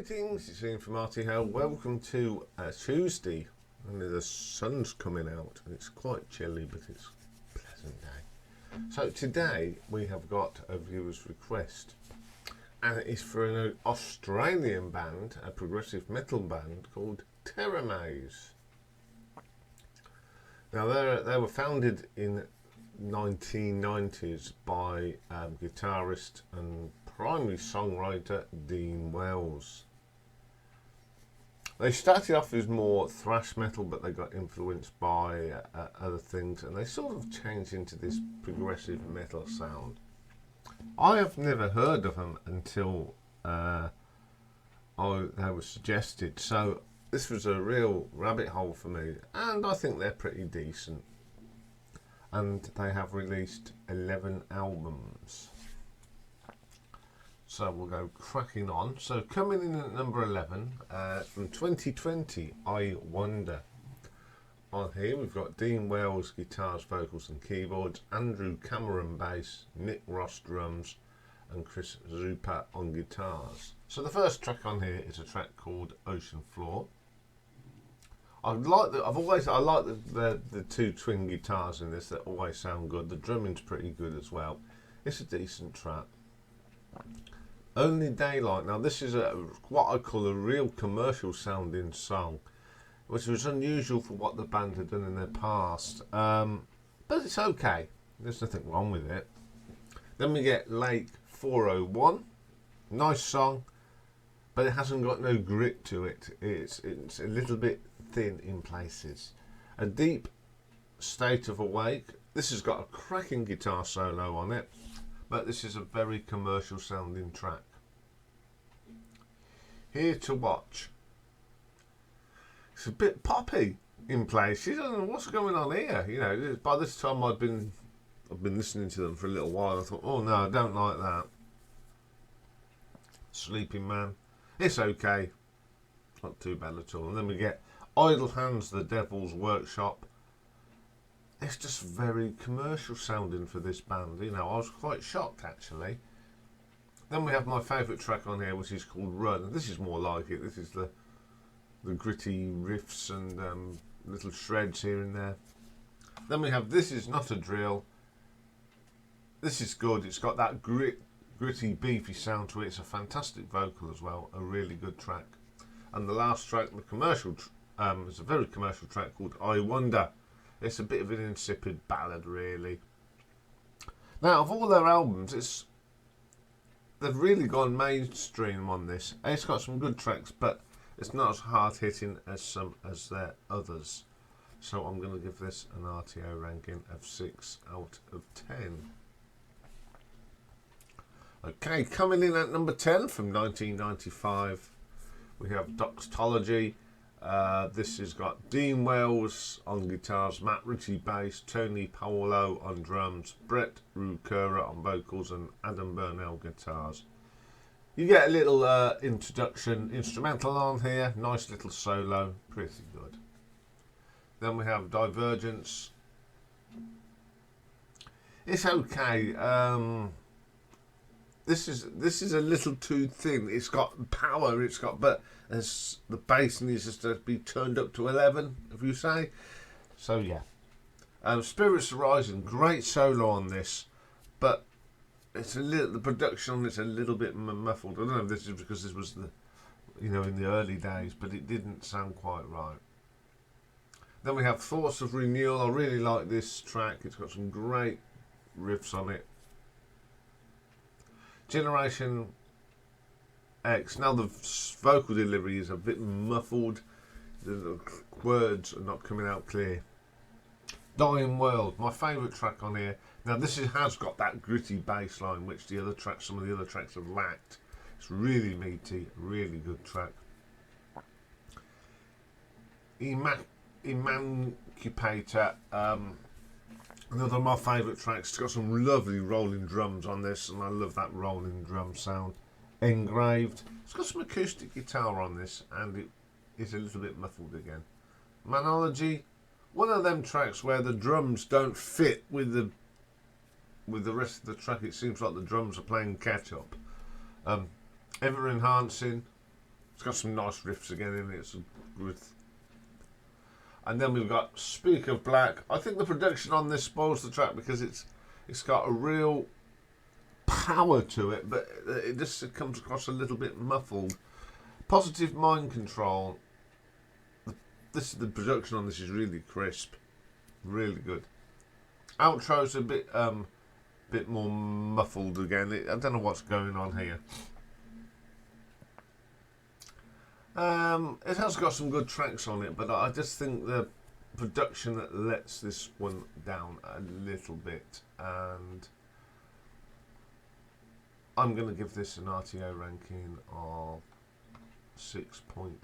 Greetings, it's Ian from Artie Hale. Welcome to Tuesday. Only the sun's coming out and it's quite chilly, but it's a pleasant day. So today we have got a viewer's request, and it is for an Australian band, a progressive metal band called Teramaze. Now they were founded in 1990s by guitarist and primary songwriter Dean Wells. They started off as more thrash metal, but they got influenced by other things, and they sort of changed into this progressive metal sound. I have never heard of them until they were suggested, so this was a real rabbit hole for me, and I think they're pretty decent. And they have released 11 albums. So we'll go cracking on. So coming in at number 11, from 2020, I Wonder. On here we've got Dean Wells guitars, vocals and keyboards, Andrew Cameron bass, Nick Ross drums and Chris Zupa on guitars. So the first track on here is a track called Ocean Floor. I like the two twin guitars in this. That always sound good. The drumming's pretty good as well. It's a decent track. Only Daylight. Now this is what I call a real commercial sounding song, which was unusual for what the band had done in their past. But it's okay. There's nothing wrong with it. Then we get Lake 401. Nice song, but it hasn't got no grit to it. It's a little bit thin in places. A Deep State of Awake. This has got a cracking guitar solo on it, but this is a very commercial sounding track. Here to Watch. It's a bit poppy in places. I don't know what's going on here. You know, by this time I've been listening to them for a little while. I thought, oh no, I don't like that. Sleeping Man. It's okay. Not too bad at all. And then we get Idle Hands, The Devil's Workshop. It's just very commercial sounding for this band. You know, I was quite shocked actually. Then we have my favourite track on here, which is called Run. This is more like it. This is the gritty riffs and little shreds here and there. Then we have This Is Not a Drill. This is good. It's got that gritty, beefy sound to it. It's a fantastic vocal as well. A really good track. And the last track, the commercial, it's a very commercial track called I Wonder. It's a bit of an insipid ballad, really. Now, of all their albums, they've really gone mainstream on this. It's got some good tracks, but it's not as hard-hitting as their others. So I'm going to give this an RTO ranking of 6 out of 10. Okay, coming in at number 10 from 1995, we have Doxology. This has got Dean Wells on guitars, Matt Ritchie bass, Tony Paolo on drums, Brett Rucura on vocals and Adam Burnell guitars. You get a little introduction instrumental on here, nice little solo, pretty good. Then we have Divergence. It's okay. This is a little too thin. It's got power. But the bass needs to be turned up to 11, if you say. So yeah. Spirits Rising, great solo on this, but the production on it's a little bit muffled. I don't know if this is because this was in the early days, but it didn't sound quite right. Then we have Thoughts of Renewal. I really like this track. It's got some great riffs on it. Generation X. Now the vocal delivery is a bit muffled. The words are not coming out clear. Dying World, my favourite track on here. Now this has got that gritty bass line, which some of the other tracks have lacked. It's really meaty, really good track. Emancipator. Another of my favourite tracks. It's got some lovely rolling drums on this, and I love that rolling drum sound. Engraved. It's got some acoustic guitar on this, and it is a little bit muffled again. Manology. One of them tracks where the drums don't fit with the rest of the track. It seems like the drums are playing catch up. Ever Enhancing. It's got some nice riffs again in it. And then we've got Speak of Black. I think the production on this spoils the track because it's got a real power to it, but it just comes across a little bit muffled. Positive Mind Control. The production on this is really crisp, really good. Outro's a bit more muffled again. I don't know what's going on here. It has got some good tracks on it, but I just think the production that lets this one down a little bit, and I'm going to give this an RTO ranking of 6.2.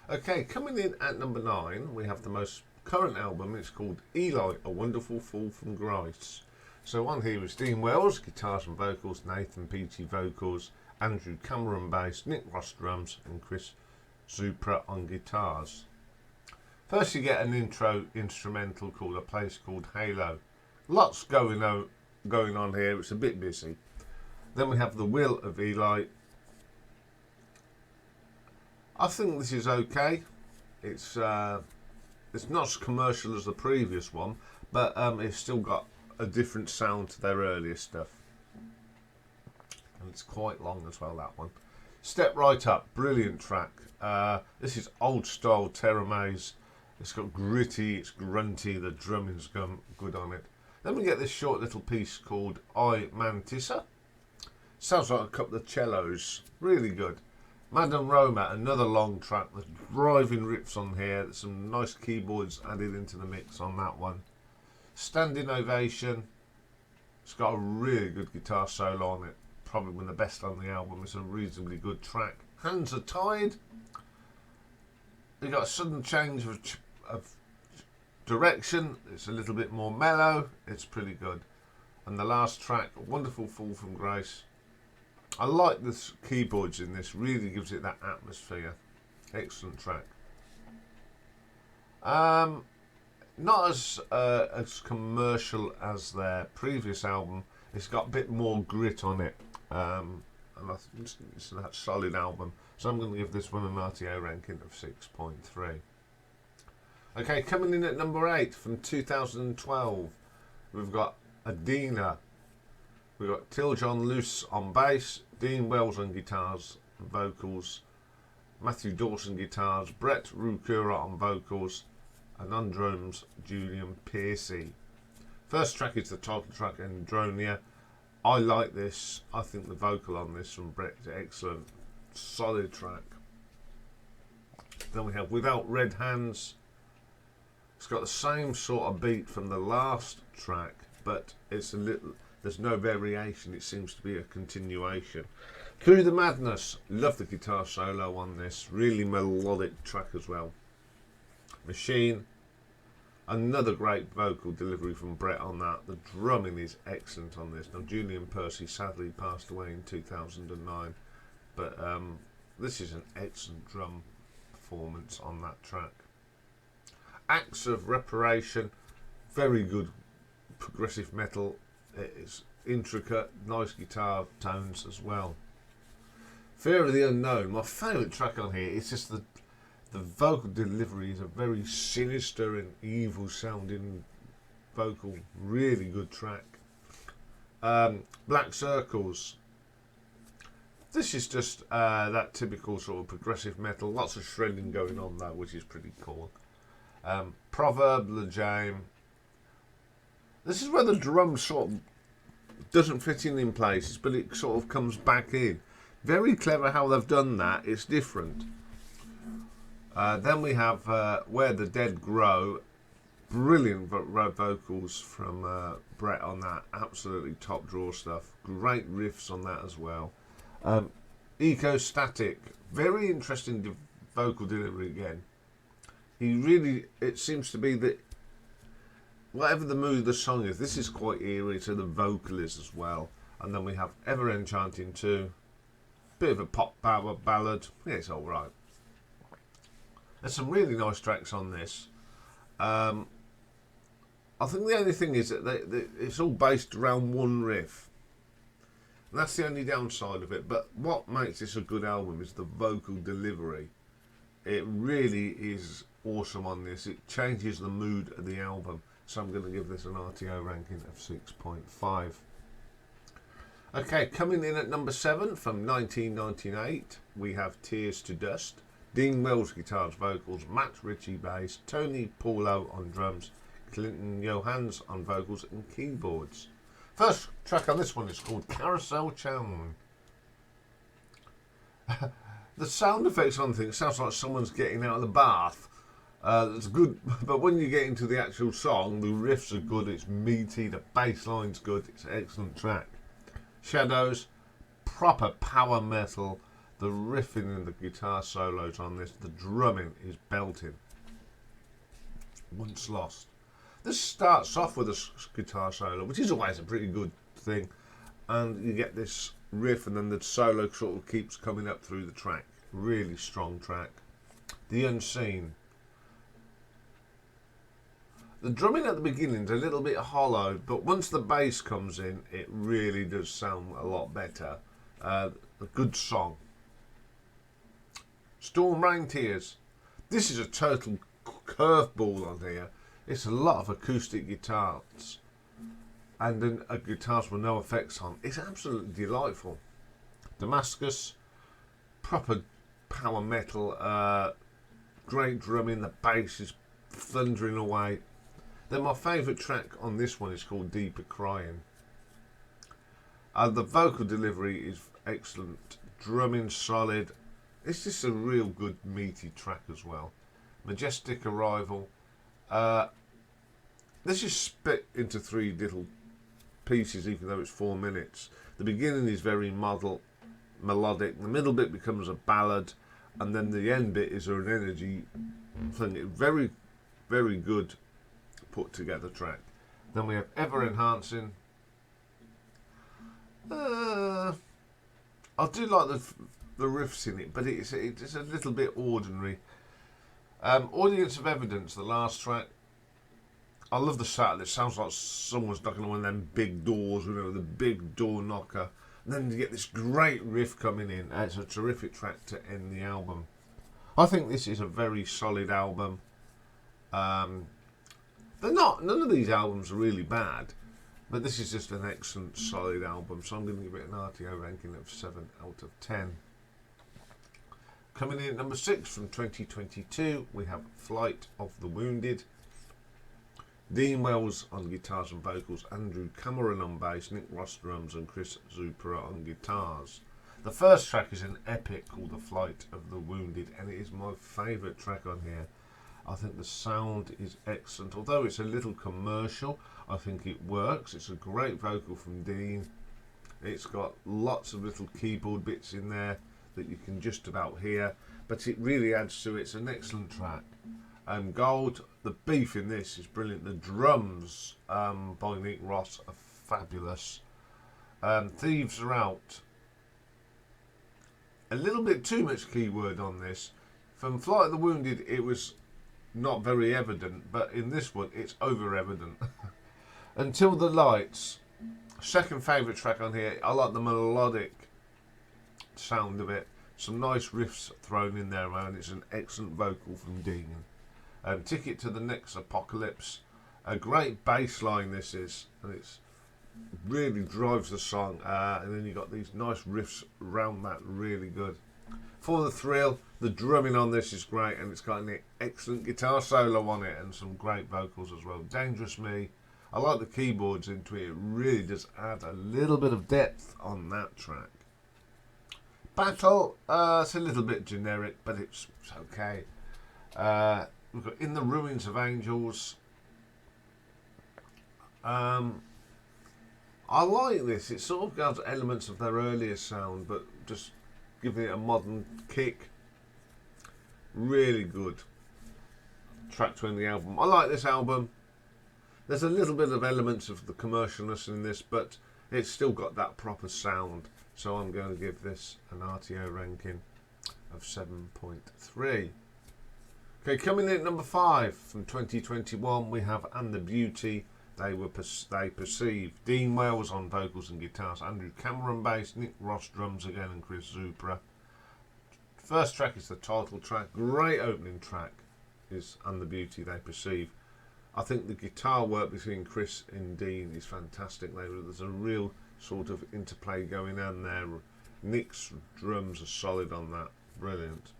Okay, coming in at number 9, we have the most current album. It's called Eli, A Wonderful Fall from Grace. So on here is Dean Wells, guitars and vocals, Nathan Peachy vocals, Andrew Cameron bass, Nick Ross drums, and Chris Zupra on guitars. First you get an intro instrumental called A Place Called Halo. Lots going on here, it's a bit busy. Then we have The Will of Eli. I think this is okay. It's not as commercial as the previous one, but it's still got a different sound to their earlier stuff. And it's quite long as well, that one. Step Right Up, brilliant track. This is old style Teramaze. It's got gritty, it's grunty, the drumming's good on it. Then we get this short little piece called I Mantissa. Sounds like a couple of cellos, really good. Madame Roma, another long track. There's driving riffs on here. There's some nice keyboards added into the mix on that one. Standing Ovation. It's got a really good guitar solo on it. Probably one of the best on the album. It's a reasonably good track. Hands Are Tied. We got a sudden change of direction. It's a little bit more mellow. It's pretty good. And the last track, Wonderful Fall from Grace. I like the keyboards in this. Really gives it that atmosphere. Excellent track. Not as commercial as their previous album. It's got a bit more grit on it. And I think it's that solid album. So I'm going to give this one an RTO ranking of 6.3. Okay, coming in at number 8 from 2012, we've got Adina. We've got Till John Luce on bass, Dean Wells on guitars and vocals, Matthew Dawson guitars, Brett Rucura on vocals, and on drums, Julian Piercy. First track is the title track, Anhedonia. I like this. I think the vocal on this from Brett is excellent. Solid track. Then we have Without Red Hands. It's got the same sort of beat from the last track, but it's a little, there's no variation. It seems to be a continuation. Through the Madness. Love the guitar solo on this. Really melodic track as well. Machine. Another great vocal delivery from Brett on that. The drumming is excellent on this. Now, Julian Percy sadly passed away in 2009, but this is an excellent drum performance on that track. Acts of Reparation, very good progressive metal. It's intricate, nice guitar tones as well. Fear of the Unknown, my favourite track on here. It's just the vocal delivery is a very sinister and evil sounding vocal. Really good track. Black Circles. This is just that typical sort of progressive metal. Lots of shredding going on though, which is pretty cool. Proverb, Le Jame. This is where the drum sort of doesn't fit in places, but it sort of comes back in. Very clever how they've done that. It's different. Then we have Where the Dead Grow. Brilliant vocals from Brett on that. Absolutely top draw stuff. Great riffs on that as well. Ecostatic. Very interesting vocal delivery again. It seems to be that whatever the mood of the song is, this is quite eerie, so the vocal is as well. And then we have Ever Enchanting 2. Bit of a pop power ballad. Yeah, it's alright. There's some really nice tracks on this. I think the only thing is that it's all based around one riff. And that's the only downside of it. But what makes this a good album is the vocal delivery. It really is awesome on this. It changes the mood of the album. So I'm going to give this an RTO ranking of 6.5. Okay, coming in at number 7 from 1998, we have Tears to Dust. Dean Wells guitars, vocals, Matt Ritchie bass, Tony Paulo on drums, Clinton Johans on vocals and keyboards. First track on this one is called Carousel Town. The sound effects on things sounds like someone's getting out of the bath. That's good, but when you get into the actual song, the riffs are good, it's meaty, the bass line's good, it's an excellent track. Shadows, proper power metal, the riffing and the guitar solos on this, the drumming is belting. Once Lost. This starts off with a guitar solo, which is always a pretty good thing, and you get this riff and then the solo sort of keeps coming up through the track. Really strong track. The Unseen. The drumming at the beginning is a little bit hollow, but once the bass comes in, it really does sound a lot better. A good song. Storm Rain Tears. This is a total curveball on here. It's a lot of acoustic guitars and then guitars with no effects on. It's absolutely delightful. Damascus, proper power metal, great drumming, the bass is thundering away. Then my favourite track on this one is called Deeper Crying. The vocal delivery is excellent, drumming solid. It's just a real good meaty track as well. Majestic Arrival. This is split into 3 little pieces, even though it's 4 minutes. The beginning is very melodic. The middle bit becomes a ballad, and then the end bit is an energy thing. Very, very good put together track. Then we have Ever Enhancing. I do like the riffs in it, but it's a little bit ordinary. Audience of Evidence, the last track. I love the sound. It sounds like someone's knocking on one of them big doors, you know, the big door knocker. And then you get this great riff coming in. It's a terrific track to end the album. I think this is a very solid album. None of these albums are really bad, but this is just an excellent, solid album. So I'm going to give it an RTO ranking of 7 out of 10. Coming in at number 6 from 2022, we have Flight of the Wounded. Dean Wells on guitars and vocals, Andrew Cameron on bass, Nick Ross drums and Chris Zupera on guitars. The first track is an epic called The Flight of the Wounded, and it is my favourite track on here. I think the sound is excellent. Although it's a little commercial, I think it works. It's a great vocal from Dean. It's got lots of little keyboard bits in there that you can just about hear, but it really adds to it. It's an excellent track. Gold, the beef in this is brilliant. The drums by Nick Ross are fabulous. Thieves Are Out. A little bit too much keyword on this. From Flight of the Wounded, it was not very evident, but in this one, it's over evident. Until the Lights. Second favourite track on here. I like the melodic sound of it. Some nice riffs thrown in there, man. It's an excellent vocal from Dean. Ticket to the Next Apocalypse. A great bass line this is, and it's really drives the song. And then you got these nice riffs around that, really good. For the Thrill, the drumming on this is great, and it's got an excellent guitar solo on it and some great vocals as well. Dangerous Me. I like the keyboards into it. It really does add a little bit of depth on that track. Battle, it's a little bit generic, but it's okay. We've got In the Ruins of Angels. I like this. It sort of got elements of their earlier sound, but just giving it a modern kick. Really good track to end the album. I like this album. There's a little bit of elements of the commercialness in this, but it's still got that proper sound. So I'm going to give this an RTO ranking of 7.3. Okay, coming in at number 5 from 2021, we have And the Beauty, They perceive Dean Wells on vocals and guitars, Andrew Cameron bass, Nick Ross drums again, and Chris Zupra. First track is the title track. Great opening track is And the Beauty They Perceive. I think the guitar work between Chris and Dean is fantastic. There's a real sort of interplay going on there. Nick's drums are solid on that. Brilliant.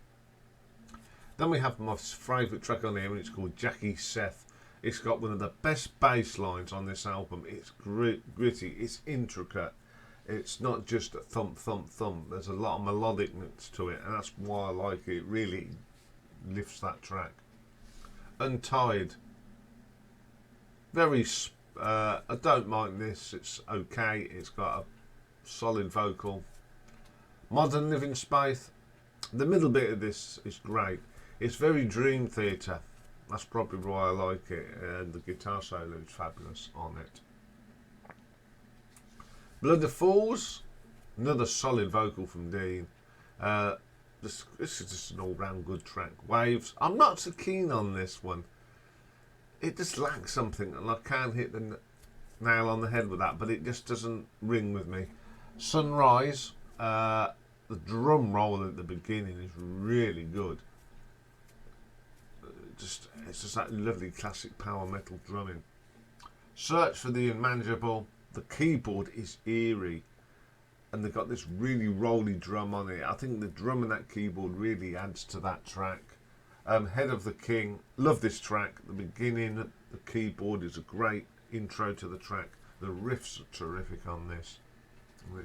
Then we have my favourite track on here, and it's called Jackie Seth. It's got one of the best bass lines on this album. It's gritty, it's intricate. It's not just a thump, thump, thump. There's a lot of melodicness to it, and that's why I like it. It really lifts that track. Untied. Very, I don't mind this. It's okay. It's got a solid vocal. Modern Living Space. The middle bit of this is great. It's very Dream Theater. That's probably why I like it. And the guitar solo is fabulous on it. Blood of Fools. Another solid vocal from Dean. This is just an all-round good track. Waves. I'm not so keen on this one. It just lacks something, and I can't hit the nail on the head with that, but it just doesn't ring with me. Sunrise. The drum roll at the beginning is really good. It's just that lovely classic power metal drumming. Search for the Unmanageable. The keyboard is eerie, and they've got this really rolly drum on it. I think the drum in that keyboard really adds to that track. Head of the King. Love this track. The beginning, the keyboard is a great intro to the track. The riffs are terrific on this.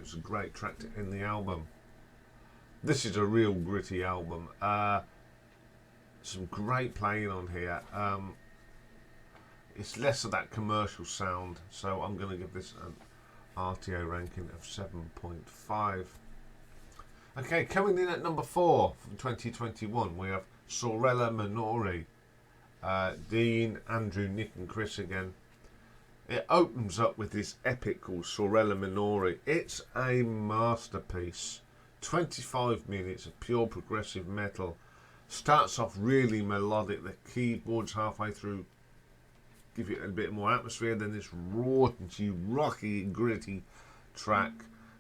It's a great track to end the album. This is a real gritty album. Some great playing on here. It's less of that commercial sound, so I'm going to give this an RTO ranking of 7.5. Okay, coming in at number 4 from 2021, we have Sorella Minore. Dean, Andrew, Nick and Chris again. It opens up with this epic called Sorella Minore. It's a masterpiece. 25 minutes of pure progressive metal. Starts off really melodic. The keyboards halfway through give it a bit more atmosphere. Then this raunchy, rocky, gritty track.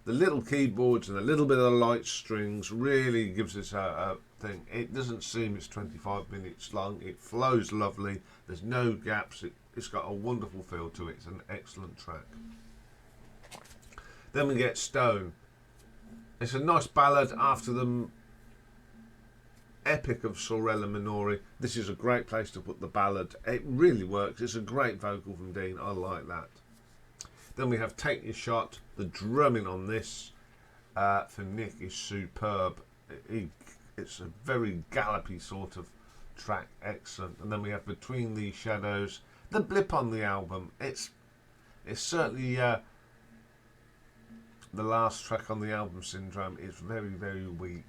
The little keyboards and a little bit of light strings really gives this a thing. It doesn't seem it's 25 minutes long. It flows lovely. There's no gaps. It's got a wonderful feel to it. It's an excellent track. Then we get Stone. It's a nice ballad after the epic of Sorella Minore. This is a great place to put the ballad. It really works. It's a great vocal from Dean. I like that. Then we have Take Your Shot. The drumming on this for Nick is superb. It's a very gallopy sort of track. Excellent. And then we have Between These Shadows. The blip on the album. It's certainly the last track on the album, Syndrome, is very, very weak.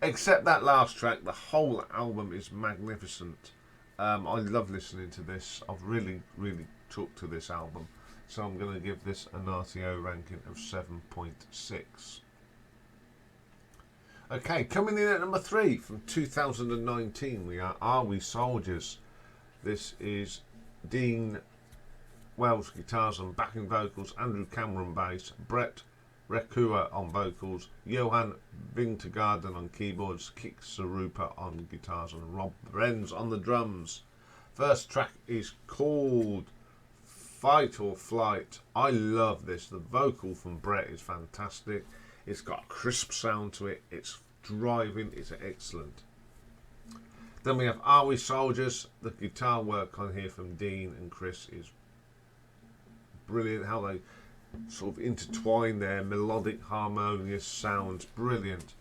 Except that last track, the whole album is magnificent. I love listening to this. I've really, really took to this album. So I'm going to give this an RTO ranking of 7.6. Okay, coming in at number 3 from 2019, we Are We Soldiers? This is Dean Wells guitars and backing vocals, Andrew Cameron bass, Brett Rekua on vocals, Johan Vintergarden on keyboards, Kik Sarupa on guitars, and Rob Brenz on the drums. First track is called Fight or Flight. I love this. The vocal from Brett is fantastic. It's got a crisp sound to it. It's driving. It's excellent. Then we have Are We Soldiers? The guitar work on here from Dean and Chris is brilliant. How they sort of intertwine their melodic, harmonious sounds. Brilliant.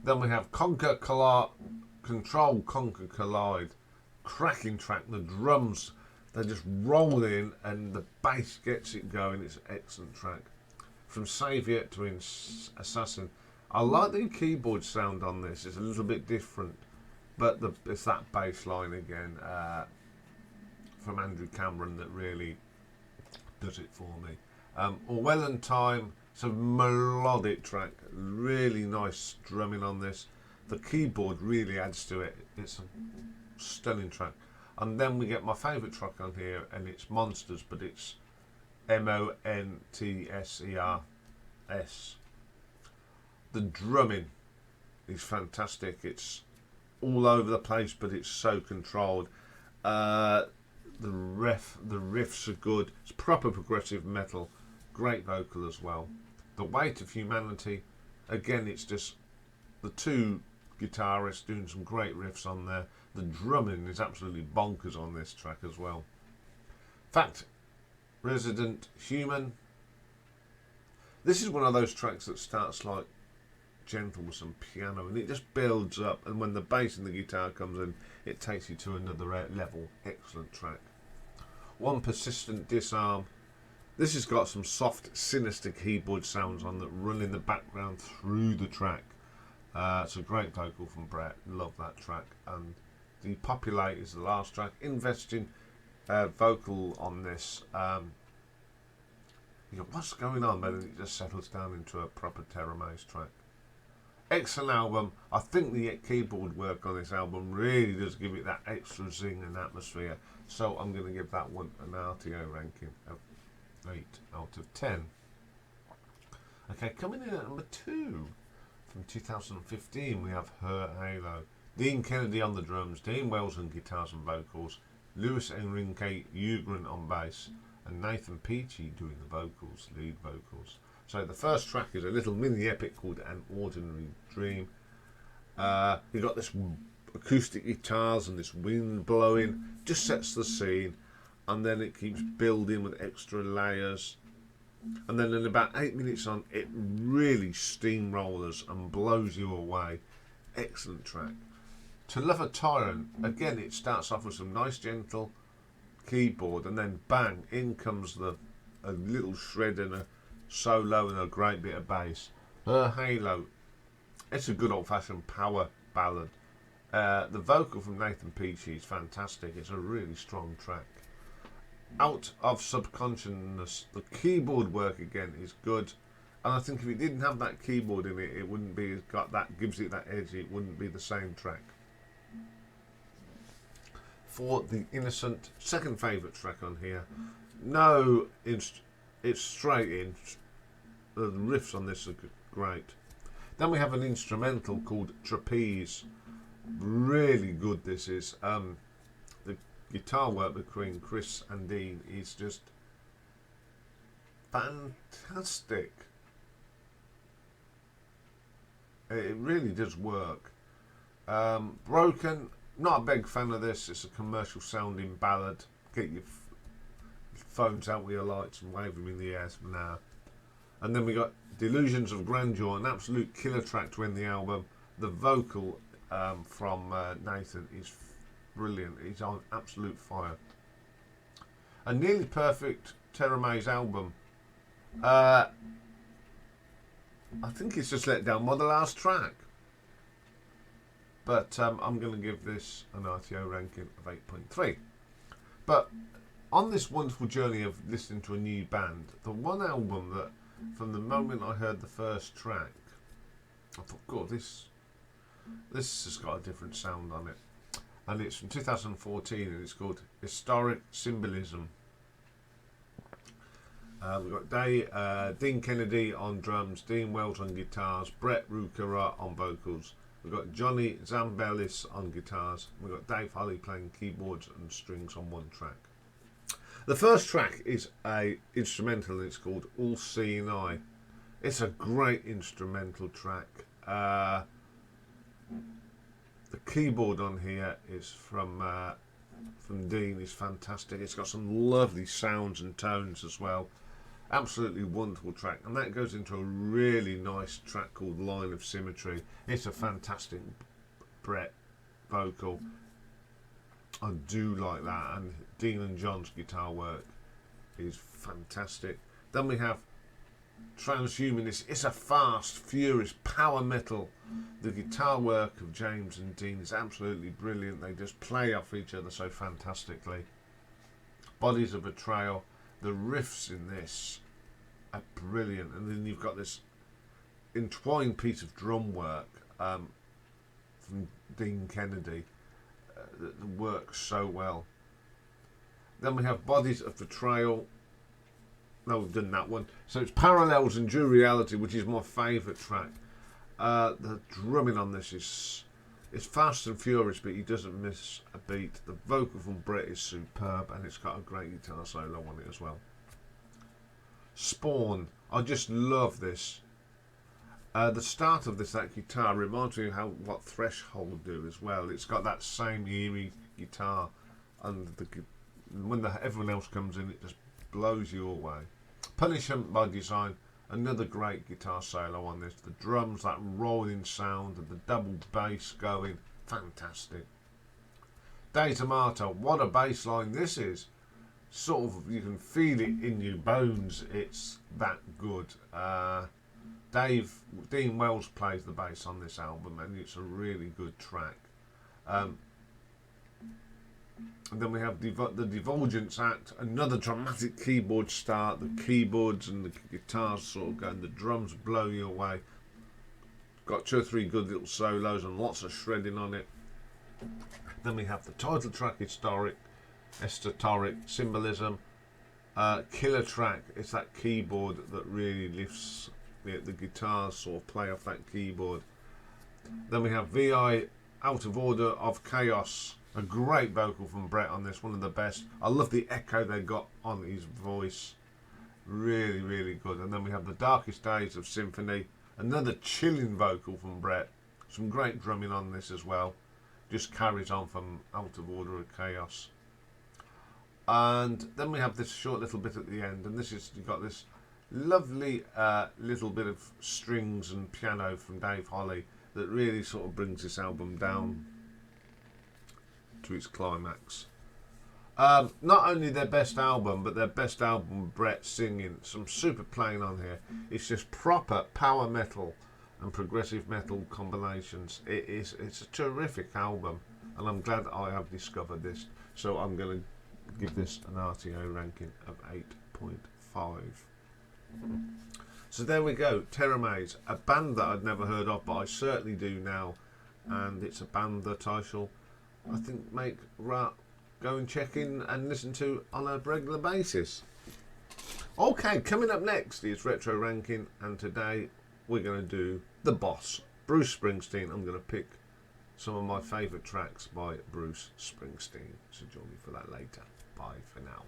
Then we have Conquer, Control, Conquer, Collide. Cracking track. The drums, they just roll in and the bass gets it going. It's an excellent track. From Saviour to Assassin. I like the keyboard sound on this. It's a little bit different. But it's that bass line again from Andrew Cameron that really does it for me. Orwellan Time, it's a melodic track, really nice drumming on this. The keyboard really adds to it. It's a stunning track. And then we get my favourite track on here, and it's Monsters, but it's Monsters. The drumming is fantastic. It's all over the place, but it's so controlled. The riffs are good. It's proper progressive metal. Great vocal as well. The Weight of Humanity, again, it's just the two guitarists doing some great riffs on there. The drumming is absolutely bonkers on this track as well. In fact, Resident Human, this is one of those tracks that starts like gentle with some piano, and it just builds up, and when the bass and the guitar comes in, it takes you to another level. Excellent track. One Persistent Disarm. This has got some soft, sinister keyboard sounds on that run in the background through the track. It's a great vocal from Brett. Love that track. And Depopulate is the last track. Investing vocal on this. You go, what's going on? But it just settles down into a proper Teramaze track. Excellent album. I think the keyboard work on this album really does give it that extra zing and atmosphere. So I'm going to give that one an RTO ranking of 8 out of 10. Okay, coming in at number 2 from 2015, we have Her Halo. Dean Kennedy on the drums, Dean Wells on guitars and vocals, Luis Enrique Ugrin on bass, and Nathan Peachy doing the vocals, lead vocals. So the first track is a little mini epic called An Ordinary Dream. You've got this acoustic guitars and this wind blowing, just sets the scene, and then it keeps building with extra layers. And then in about 8 minutes on, it really steamrollers and blows you away. Excellent track. To Love a Tyrant, again, it starts off with some nice gentle keyboard, and then bang, in comes a little shred and a solo and a great bit of bass. Her Halo, it's a good old-fashioned power ballad. The vocal from Nathan Peachy is fantastic. It's a really strong track. Out of Subconsciousness, the keyboard work again is good, and I think if it didn't have that keyboard in it, it wouldn't be got that, gives it that edge. It wouldn't be the same track. For The Innocent, second favourite track on here. No, it's straight in. The riffs on this are great. Then we have an instrumental called Trapeze. Really good this is. The guitar work between Chris and Dean is just fantastic. It really does work. Broken, not a big fan of this. It's a commercial sounding ballad. Get your phones out with your lights and wave them in the air for now. And then we got Delusions of Grandeur, an absolute killer track to end the album. The vocal from Nathan is brilliant. He's on absolute fire. A nearly perfect Teramaze album. I think it's just let down by the last track. But I'm going to give this an RTO ranking of 8.3. But on this wonderful journey of listening to a new band, the one album that, from the moment I heard the first track, I thought, God, this has got a different sound on it. And it's from 2014, and it's called Historic Symbolism. We've got Dean Kennedy on drums, Dean Wells on guitars, Brett Rucara on vocals. We've got Johnny Zambellis on guitars. We've got Dave Holly playing keyboards and strings on one track. The first track is a instrumental, and it's called All Seeing Eye. It's a great instrumental track. The keyboard on here is from Dean, is fantastic. It's got some lovely sounds and tones as well. Absolutely wonderful track, and that goes into a really nice track called Line of Symmetry. It's a fantastic Brett vocal. I do like that, and Dean and John's guitar work is fantastic. Then we have Transhumanist. It's a fast, furious power metal. The guitar work of James and Dean is absolutely brilliant. They just play off each other so fantastically. Bodies of Betrayal. The riffs in this are brilliant, and then you've got this entwined piece of drum work from Dean Kennedy. that works so well. Then we have Bodies of Betrayal. No, we've done that one. So it's Parallels and Due Reality, which is my favourite track. The drumming on this is fast and furious, but he doesn't miss a beat. The vocal from Brett is superb, and it's got a great guitar solo on it as well. Spawn. I just love this. The start of that guitar reminds me of what Threshold do as well. It's got that same eerie guitar, and when everyone else comes in, it just blows you away. Punishment by Design, another great guitar solo on this. The drums, that rolling sound, and the double bass going, fantastic. De Tomato, what a bass line this is. Sort of, you can feel it in your bones, it's that good. Dean Wells plays the bass on this album, and it's a really good track. And then we have the Divulgence Act, another dramatic keyboard start. The keyboards and the guitars sort of go, and the drums blow you away. Got 2 or 3 good little solos and lots of shredding on it. Then we have the title track, Esoteric Symbolism. Killer track. It's that keyboard that really lifts the guitars, sort of play off that keyboard. Then we have VI, Out of Order of Chaos. A great vocal from Brett on this, one of the best. I love the echo they got on his voice. Really, really good. And then we have The Darkest Days of Symphony. Another chilling vocal from Brett. Some great drumming on this as well. Just carries on from Out of Order of Chaos. And then we have this short little bit at the end. And this is, you've got this lovely little bit of strings and piano from Dave Holly that really sort of brings this album down to its climax. Not only their best album, but their best album, Brett singing. Some super playing on here. It's just proper power metal and progressive metal combinations. It's a terrific album, and I'm glad I have discovered this. So I'm going to give this an RTO ranking of 8.5. So there we go, Teramaze, a band that I'd never heard of, but I certainly do now, and it's a band that I shall, I think, go and check in and listen to on a regular basis. Okay, coming up next is Retro Ranking, and today we're going to do The Boss, Bruce Springsteen. I'm going to pick some of my favourite tracks by Bruce Springsteen, so join me for that later. Bye for now.